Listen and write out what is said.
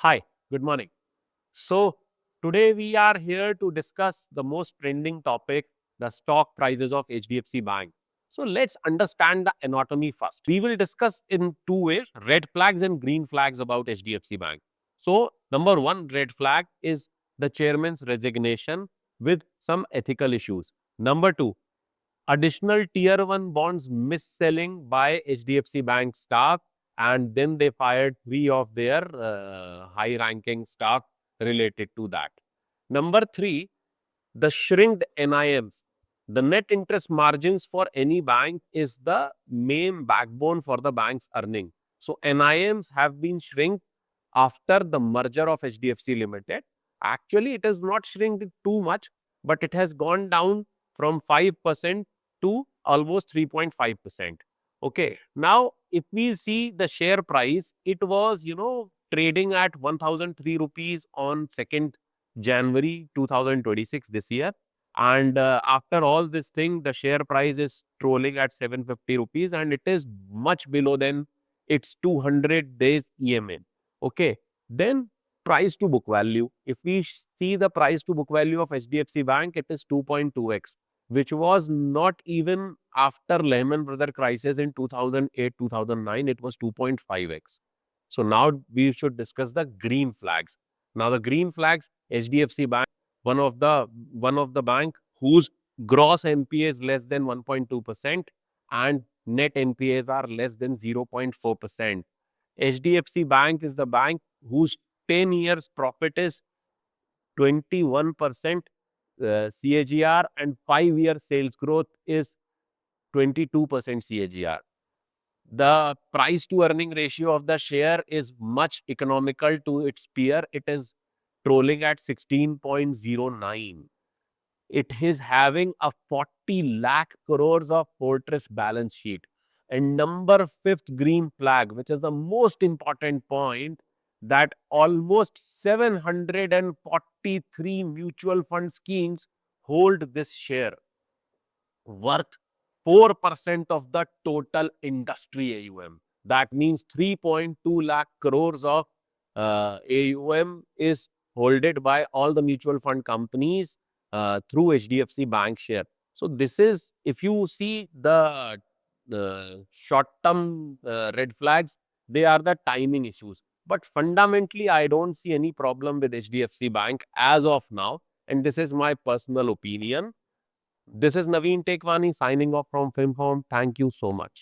Hi, good morning. So, today we are here to discuss the most trending topic, the stock prices of HDFC Bank. So, let's understand the anatomy first. We will discuss in two ways, red flags and green flags about HDFC Bank. So, number one red flag is the chairman's resignation with some ethical issues. Number two, additional tier 1 bonds mis-selling by HDFC Bank staff, and then they fired three of their high ranking staff related to that. Number three, the shrinked NIMs. The net interest margins for any bank is the main backbone for the bank's earning. So NIMs have been shrink after the merger of HDFC Limited. Actually, it has not shrinked too much, but it has gone down from 5% to almost 3.5%. Okay. Now, if we see the share price, it was, trading at 1003 rupees on 2nd January 2026 this year. And after all this thing, the share price is trolling at 750 rupees and it is much below than its 200 days EMA. Okay. Then price to book value. If we see the price to book value of HDFC Bank, it is 2.2x, which was not even after Lehman Brothers crisis in 2008, 2009, it was 2.5x. So now we should discuss the green flags. Now the green flags, HDFC Bank, one of the bank whose gross NPA is less than 1.2% and net NPAs are less than 0.4%. HDFC Bank is the bank whose 10 years profit is 21% CAGR and 5-year sales growth is 22% CAGR. The price to earning ratio of the share is much economical to its peer. It is trolling at 16.09. It is having a 40 lakh crores of fortress balance sheet. And number fifth green flag, which is the most important point, that almost 743 mutual fund schemes hold this share worth 4% of the total industry AUM. That means 3.2 lakh crores of AUM is holded by all the mutual fund companies through HDFC Bank share. So this is, if you see the short-term red flags, they are the timing issues. But fundamentally, I don't see any problem with HDFC Bank as of now. And this is my personal opinion. This is Naveen Tekwani signing off from FilmForm. Thank you so much.